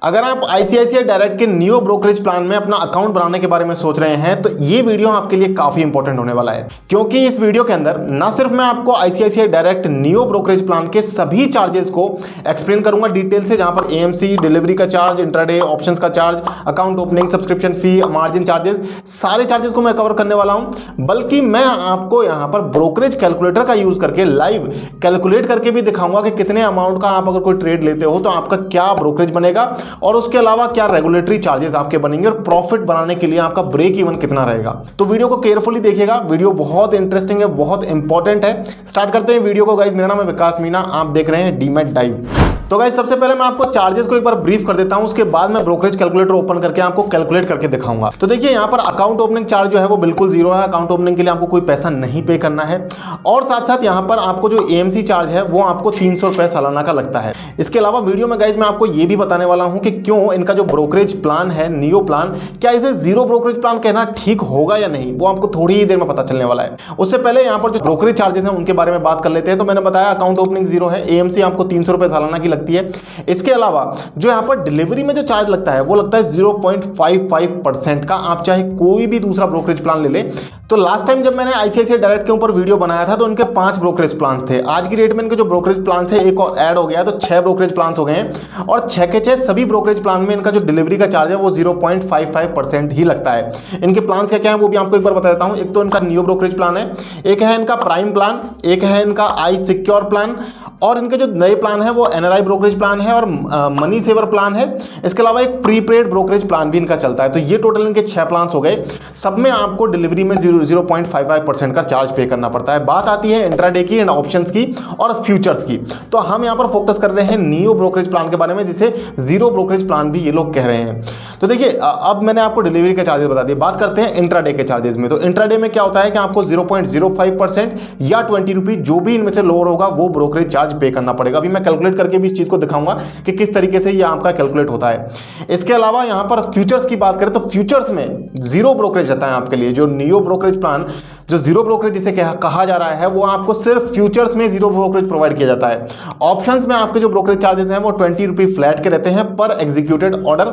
अगर आप ICICI direct के नियो ब्रोकरेज प्लान में अपना अकाउंट बनाने के बारे में सोच रहे हैं तो ये वीडियो आपके लिए काफी इंपॉर्टेंट होने वाला है, क्योंकि इस वीडियो के अंदर ना सिर्फ मैं आपको ICICI direct neo brokerage plan के सभी चार्जेस को एक्सप्लेन करूंगा डिटेल से, जहां पर एएमसी, डिलीवरी का चार्ज, इंट्राडे, ऑप्शंस का चार्ज, अकाउंट ओपनिंग, सब्सक्रिप्शन फी, मार्जिन चार्जेस, सारे चार्जेस को मैं कवर करने वाला हूं। बल्कि मैं आपको यहां पर ब्रोकरेज कैलकुलेटर का यूज करके लाइव कैलकुलेट करके भी दिखाऊंगा कि कितने अमाउंट का आप अगर कोई ट्रेड लेते हो तो आपका क्या ब्रोकरेज बनेगा और उसके अलावा क्या रेगुलेटरी चार्जेस आपके बनेंगे और प्रॉफिट बनाने के लिए आपका ब्रेक इवन कितना रहेगा। तो वीडियो को केयरफुली देखिएगा, वीडियो बहुत इंटरेस्टिंग है, बहुत इंपॉर्टेंट है। स्टार्ट करते हैं वीडियो को गाइस। मेरा नाम है विकास मीना, आप देख रहे हैं डीमैट डाइव। तो गाइस सबसे पहले मैं आपको चार्जेस को एक बार ब्रीफ कर देता हूं, उसके बाद मैं ब्रोकरेज कैलकुलेटर ओपन करके आपको कैलकुलेट करके दिखाऊंगा। तो देखिए यहाँ पर अकाउंट ओपनिंग चार्ज जो है वो बिल्कुल जीरो है। अकाउंट ओपनिंग के लिए आपको कोई पैसा नहीं पे करना है और साथ साथ यहाँ पर आपको जो एएमसी चार्ज है वो आपको 300 रुपए सालाना का लगता है। इसके अलावा वीडियो में गाइस मैं आपको ये भी बताने वाला हूँ कि क्यों इनका जो ब्रोकरेज प्लान है नियो प्लान, क्या इसे जीरो ब्रोकरेज प्लान कहना ठीक होगा या नहीं, वो आपको थोड़ी ही देर में पता चलने वाला है। उससे पहले यहाँ पर जो ब्रोकरेज चार्जेस हैं उनके बारे में बात कर लेते हैं। तो मैंने बताया अकाउंट ओपनिंग जीरो है, एएमसी आपको 300 रुपए सालाना की लगती है। इसके अलावा जो यहाँ पर डिलीवरी में जो चार्ज लगता है वो लगता है 0.55% का। आप चाहे कोई भी दूसरा ब्रोकरेज प्लान ले ले। तो लास्ट टाइम जब मैंने आईसीआईसीआई डायरेक्ट के ऊपर वीडियो बनाया था तो इनके 5 ब्रोकरेज प्लान थे। आज की डेट में इनके जो ब्रोकरेज प्लान है एक और ऐड हो गया, तो 6 ब्रोकरेज प्लान हो गए हैं और 6 के 6 सभी ब्रोकरेज प्लान में इनका जो डिलीवरी का चार्ज है वो 0.55% ही लगता है। इनके प्लान क्या क्या है वो भी आपको एक बार बता देता हूं। एक तो इनका नियो ब्रोकरेज प्लान है, एक है इनका प्राइम प्लान, एक है इनका आई सिक्योर प्लान और इनके जो नए प्लान है वो एनआरआई ब्रोकरेज प्लान है और मनी सेवर प्लान है। इसके अलावा एक प्रीपेड ब्रोकरेज प्लान भी इनका चलता है। तो ये टोटल इनके 6 प्लान हो गए। सब में आपको डिलीवरी में 0.55% का चार्ज पे करना पड़ता है। बात आती है इंट्राडे की एंड ऑप्शंस की और फ्यूचर्स की। तो हम यहाँ पर फोकस कर रहे हैं नियो ब्रोकरेज प्लान के बारे में, जिसे जीरो ब्रोकरेज प्लान भी ये लोग कह रहे हैं। तो देखिए अब मैंने आपको डिलीवरी के चार्जेस बता दिए। बात करते हैं इंट्राडे के चार्जेस में। तो इंट्राडे में क्या होता है कि आपको 0.05% या 20 रुपीज जो भी इनमें से लोअर होगा वो ब्रोकरेज चार्ज पे करना पड़ेगा। अभी मैं कैलकुलेट करके भी इस चीज को दिखाऊंगा कि किस तरीके से ये आपका कैलकुलेट होता है। इसके अलावा यहां पर फ्यूचर्स की बात करें तो फ्यूचर्स में जीरो ब्रोकरेज रहता है आपके लिए। जो नियो ब्रोकरेज प्लान, जो जीरो ब्रोकरेज जिसे कहा जा रहा है, वो आपको सिर्फ फ्यूचर्स में जीरो ब्रोकरेज प्रोवाइड किया जाता है। ऑप्शंस में आपके जो ब्रोकरेज चार्जेस हैं वो 20 रुपये फ्लैट के रहते हैं पर एग्जीक्यूटेड ऑर्डर।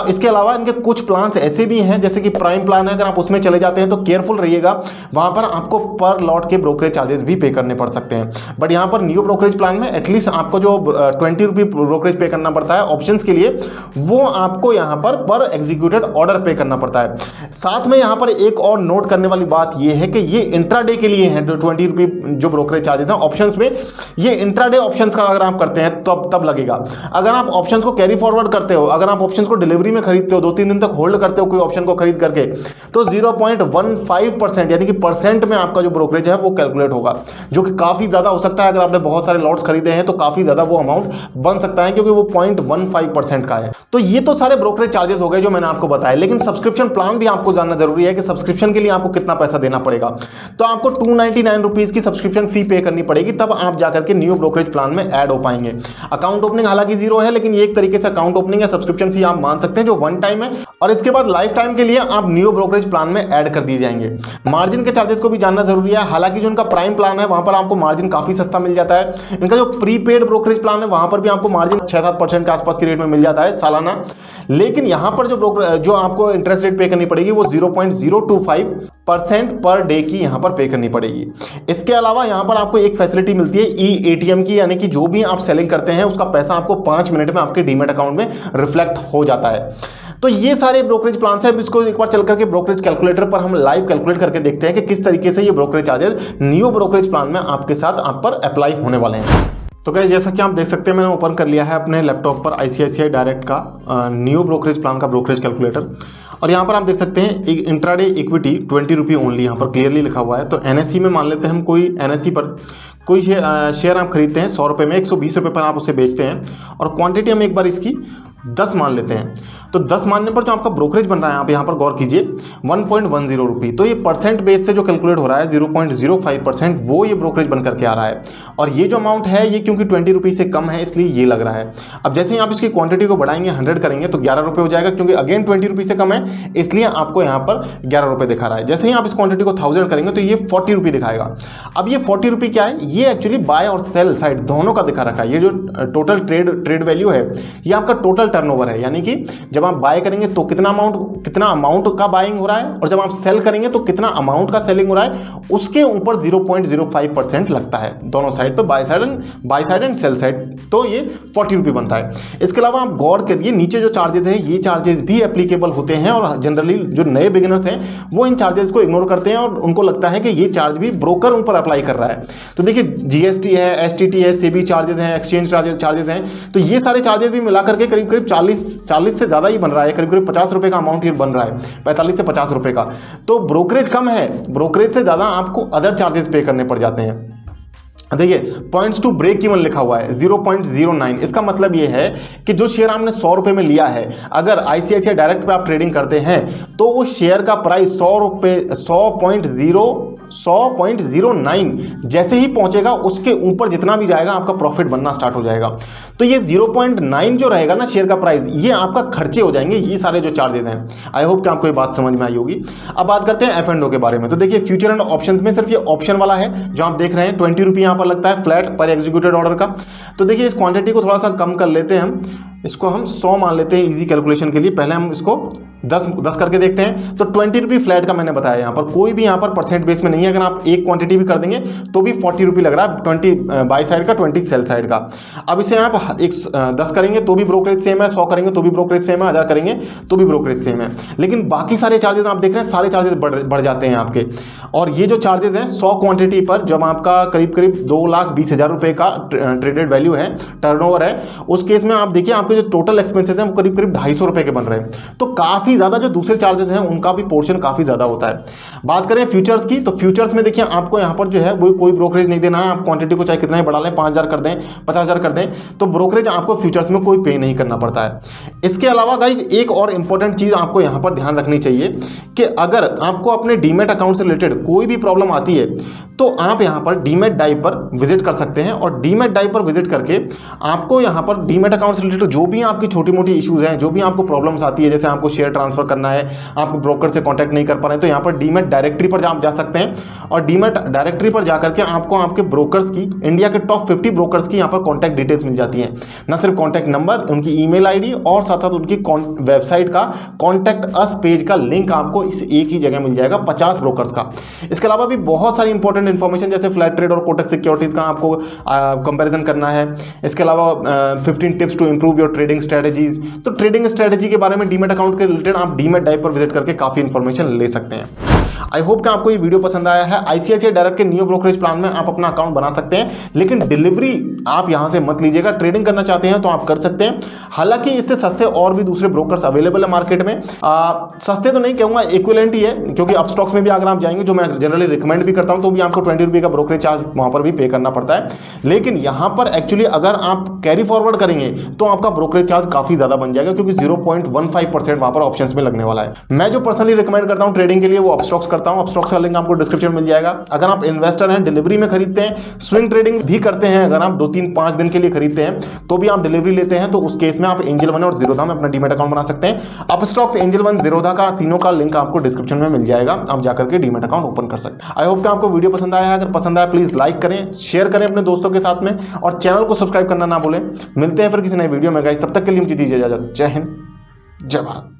इसके अलावा इनके कुछ प्लान्स ऐसे भी हैं जैसे कि प्राइम प्लान है, अगर आप उसमें चले जाते हैं तो केयरफुल रहिएगा, वहां पर आपको पर लॉट के ब्रोकरेज चार्जेस भी पे करने पड़ सकते हैं। बट यहाँ पर नियो ब्रोकरेज प्लान में एटलीस्ट आपको जो 20 रुपये ब्रोकरेज पे करना पड़ता है ऑप्शंस के लिए, वो आपको यहाँ पर एग्जीक्यूटेड ऑर्डर पे करना पड़ता है। साथ में यहाँ पर एक और नोट करने वाली बात ये है कि ये इंट्राडे के लिए है। 20 रुपये जो ब्रोकरेज चार्जेस हैं ऑप्शंस में, ये इंट्राडे ऑप्शंस का अगर आप करते हैं तो तब लगेगा। अगर आप ऑप्शंस को कैरी फॉरवर्ड करते हो, अगर आप ऑप्शंस को डिलीवरी में खरीदते हो, 2-3 दिन तक होल्ड करते हो कोई ऑप्शन को खरीद करके, तो 0.15% यानी कि परसेंट में आपका जो ब्रोकरेज है वो कैलकुलेट होगा, जो कि काफी ज्यादा हो सकता है। अगर आपने बहुत सारे लॉट्स खरीदे हैं तो काफी ज्यादा वो अमाउंट बन सकता है, क्योंकि वो 0.15% का है। तो ये तो सारे ब्रोकरेज चार्जेस हो गए जो मैंने आपको बताया। लेकिन सब्सक्रिप्शन प्लान भी आपको जानना जरूरी है कि सब्सक्रिप्शन के लिए आपको कितना पैसा देना पड़ेगा। तो आपको 299 रुपीज की सब्सक्रिप्शन फी पे करनी पड़ेगी, तब आप जाकर के न्यू ब्रोकरेज प्लान में ऐड हो पाएंगे। अकाउंट ओपनिंग हालांकि जीरो है, लेकिन ये एक तरीके से अकाउंट ओपनिंग या सब्सक्रिप्शन फी आप मान सकते हैं जो वन टाइम है, और इसके बाद लाइफ टाइम के लिए आप न्यू ब्रोकरेज प्लान में ऐड कर दिए जाएंगे। मार्जिन के चार्जेस को भी जानना जरूरी है। हालांकि जो इनका प्राइम प्लान है वहां पर आपको मार्जिन काफी सस्ता मिल जाता है। इनका जो प्रीपेड ब्रोकरेज प्लान है वहां पर भी आपको मार्जिन 6-7% के आसपास की रेट में मिल जाता है सालाना। लेकिन यहां पर जो आपको इंटरेस्ट रेट पे करनी पड़ेगी वो 0.025% पर डे की यहां पर पे करनी पड़ेगी। इसके अलावा यहां पर आपको एक फैसिलिटी मिलती है ई एटीएम की, यानी कि जो भी आप सेलिंग करते हैं उसका पैसा आपको 5 मिनट में आपके डीमैट अकाउंट में रिफ्लेक्ट हो जाता है। तो ये सारे ब्रोकरेज प्लान है। इसको एक बार चल करके ब्रोकरेज कैलकुलेटर पर हम लाइव कैलकुलेट करके देखते हैं कि किस तरीके से ये brokerage charges neo brokerage plan में आपके साथ आप पर अप्लाई होने वाले हैं। तो गाइस जैसा कि आप देख सकते हैं मैंने ओपन कर लिया है अपने लैपटॉप पर आईसीआईसीआई डायरेक्ट का नियो ब्रोकरेज प्लान का ब्रोकरेज कैलकुलेटर, और यहाँ पर आप देख सकते हैं एक इंट्राडे इक्विटी 20 रुपये ओनली यहाँ पर क्लियरली लिखा हुआ है। तो एनएससी में मान लेते हैं हम, कोई एनएससी पर कोई शेयर आप खरीदते हैं 100 रुपये में, 120 रुपये पर आप उसे बेचते हैं, और क्वांटिटी हम एक बार इसकी 10 मान लेते हैं। तो 10 मानने पर जो आपका ब्रोकरेज बन रहा है आप यहाँ पर गौर कीजिए 1.10 रुपये। तो ये परसेंट बेस से जो कैलकुलेट हो रहा है 0.05%, वो ये ब्रोकरेज बन करके आ रहा है। और ये जो अमाउंट है ये क्योंकि 20 रुपये से कम है इसलिए ये लग रहा है। अब जैसे ही आप इसकी क्वांटिटी को बढ़ाएंगे 100 करेंगे तो 11 रुपये हो जाएगा, क्योंकि अगेन 20 रुपये से कम है इसलिए आपको यहाँ पर 11 रुपये दिखा रहा है। जैसे ही आप इस क्वांटिटी को 1000 करेंगे तो ये 40 रुपये दिखाएगा। अब ये 40 रुपये क्या है, ये एक्चुअली बाय और सेल साइड दोनों का दिखा रखा है। ये जो टोटल ट्रेड वैल्यू है ये आपका टोटल टर्नओवर है, यानी कि जब आप बाय करेंगे तो कितना अमाउंट का बाइंग हो रहा है, और जब आप सेल करेंगे तो कितना अमाउंट का सेलिंग हो रहा है, उसके ऊपर 0.05% लगता है दोनों साइड पे, by side and sell side. तो ये 40 रुपये बनता है। इसके अलावा आप गौर करिए नीचे जो चार्जेस हैं ये चार्जेस भी एप्लीकेबल होते हैं, और जनरली जो नए बिगिनर्स हैं वो इन चार्जेस को इग्नोर करते हैं और उनको लगता है कि ये चार्ज भी ब्रोकर उन पर अप्लाई कर रहा है। तो देखिए जीएसटी है, एसटीटी है, सेबी चार्जेस हैं, एक्सचेंज चार्जेस हैं, तो ये सारे चार्जेस भी मिला करके करीब 40 से ज़्यादा ही बन रहा है, करीब 50 रुपये का अमाउंट ये बन रहा है, 45 से 50 रुपये का। तो ब्रोकरेज कम है, ब्रोकरेज से ज़्यादा आपको अदर चार्जेस पे करने पड़ जाते हैं। देखिए पॉइंट्स टू ब्रेक इवन लिखा हुआ है 0.09। इसका मतलब ये है कि जो शेयर आपने 100 रुपये में लिया है, अगर आईसीआईसीआई डायरेक्ट पे आप ट्रेडिंग करते हैं तो उस शेयर का प्राइस 100.09 जैसे ही पहुंचेगा उसके ऊपर जितना भी जाएगा आपका प्रॉफिट बनना स्टार्ट हो जाएगा। तो ये 0.9 जो रहेगा ना शेयर का प्राइस, ये आपका खर्चे हो जाएंगे, ये सारे जो चार्जेस हैं। आई होप कि आपको ये बात समझ में आई होगी। अब बात करते हैं F&O के बारे में। तो देखिए फ्यूचर एंड ऑप्शंस में सिर्फ ये ऑप्शन वाला है जो आप देख रहे हैं, 20 रुपये यहाँ पर लगता है फ्लैट पर एग्जीक्यूटेड ऑर्डर का। तो देखिए इस क्वांटिटी को थोड़ा सा कम कर लेते हैं, इसको हम 100 मान लेते हैं इजी कैलकुलेशन के लिए। पहले हम इसको 10 करके देखते हैं। तो 20 रुपये फ्लैट का मैंने बताया, यहाँ पर कोई भी यहाँ पर परसेंट बेस में नहीं है। अगर आप एक क्वांटिटी भी कर देंगे तो भी 40 रुपये लग रहा है, 20 बाई साइड का, 20 सेल साइड का। अब इसे आप 10 करेंगे तो भी ब्रोकरेज सेम है, 100 करेंगे तो भी ब्रोकरेज सेम है, 1000 करेंगे तो भी ब्रोकरेज सेम है। लेकिन बाकी सारे चार्जेस आप देख रहे हैं, सारे चार्जेस बढ़ जाते हैं आपके। और ये जो चार्जेस हैं 100 क्वांटिटी पर जब आपका करीब 2,20,000 रुपये का ट्रेडेड वैल्यू है, टर्नओवर है, उस केस में आप देखिए आपके जो टोटल एक्सपेंसेस हैं वो करीब 250 रुपये के बन रहे हैं। तो काफ़ी ज़्यादा जो दूसरे चार्जेस हैं उनका भी पोर्शन काफ़ी ज़्यादा होता है। बात करें फ्यूचर्स की, तो फ्यूचर्स में देखिए आपको यहाँ पर जो है वो कोई ब्रोकरेज नहीं देना है। आप क्वांटिटी को चाहे कितना ही बढ़ा लें, 5,000 कर दें, 50,000 कर दें, तो ब्रोकरेज आपको फ्यूचर्स में कोई पे नहीं करना पड़ता है। इसके अलावा गाइज एक और इंपॉर्टेंट चीज़ आपको यहाँ पर ध्यान रखनी चाहिए कि अगर आपको अपने डीमैट अकाउंट से रिलेटेड कोई भी प्रॉब्लम आती है तो आप यहाँ पर डीमैट डाइव पर विजिट कर सकते हैं। और डीमैट डाइव पर विजिट करके आपको यहाँ पर डीमैट अकाउंट से रिलेटेड जो भी आपकी छोटी मोटी इश्यूज हैं, जो भी आपको प्रॉब्लम्स आती है, जैसे आपको शेयर ट्रांसफर करना है, आपको ब्रोकर से कांटेक्ट नहीं कर पा रहे हैं, तो यहाँ पर डीमैट डायरेक्टरी पर आप जा सकते हैं। और डीमैट डायरेक्टरी पर जाकर के आपको आपके ब्रोकर्स की, इंडिया के टॉप 50 ब्रोकर्स की यहाँ पर कॉन्टैक्ट डिटेल्स मिल जाती हैं। न सिर्फ कॉन्टैक्ट नंबर, उनकी ईमेल आईडी और साथ साथ उनकी वेबसाइट का कॉन्टैक्ट अस पेज का लिंक आपको इस एक ही जगह मिल जाएगा, 50 ब्रोकर्स का। इसके अलावा भी बहुत सारी इंपॉर्टेंट इन्फॉर्मेशन जैसे फ्लैट ट्रेड और कोटक सिक्योरिटीज का आपको कंपैरिजन करना है। इसके अलावा 15 tips to improve your trading strategies. तो ट्रेडिंग स्ट्रेटजी के बारे में डीमैट अकाउंट के रिलेटेड आप डीमैट डाइव पर विजिट करके काफी इंफॉर्मेशन ले सकते हैं। आई होप कि आपको ये वीडियो पसंद आया है। आईसीआईसीआई डायरेक्ट के न्यू ब्रोकरेज प्लान में आप अपना अकाउंट बना सकते हैं, लेकिन डिलीवरी आप यहां से मत लीजिएगा। ट्रेडिंग करना चाहते हैं तो आप कर सकते हैं। हालांकि इससे सस्ते और भी दूसरे ब्रोकर्स अवेलेबल है मार्केट में। सस्ते तो नहीं कहूँगा, इक्विवेलेंट ही है, क्योंकि अपस्टॉक्स में भी अगर आप जाएंगे, जो मैं जनरली रिकमेंड भी करता हूं, तो भी आपको 20 रुपये का ब्रोकरेज चार्ज वहां पर भी पे करना पड़ता है। लेकिन यहां पर एक्चुअली अगर आप कैरी फॉरवर्ड करेंगे तो आपका ब्रोकरेज चार्ज काफी ज्यादा बन जाएगा, क्योंकि 0.15% वहां पर ऑप्शंस में लगने वाला है। मैं जो पर्सनली रिकमेंड करता हूं ट्रेडिंग के लिए वो अपस्टॉक्स करता हूं। अपस्टॉक्स का लिंक आपको डिस्क्रिप्शन मिल जाएगा। अगर आप इन्वेस्टर हैं, डिलीवरी में खरीदते हैं, स्विंग ट्रेडिंग भी करते हैं, अगर आप 2-3-5 दिन के लिए खरीदते हैं तो भी आप डिलीवरी लेते हैं, तो उस केस में आप एंजल वन और जीरोधा में अपना डीमैट अकाउंट बना सकते हैं। अपस्टॉक्स, एंजल वन, जीरोधा का तीनों का लिंक आपको डिस्क्रिप्शन में मिल जाएगा। आप जाकर के डीमैट अकाउंट ओपन कर सकते हैं। आई होप कि आपको वीडियो पसंद आया है। अगर पसंद आया प्लीज लाइक करें, शेयर करें अपने दोस्तों के साथ में, और चैनल को सब्सक्राइब करना ना भूलें। मिलते हैं फिर किसी नए वीडियो में गाइस, तब तक के लिए मुझे दीजिए इजाजत। जय हिंद, जय भारत।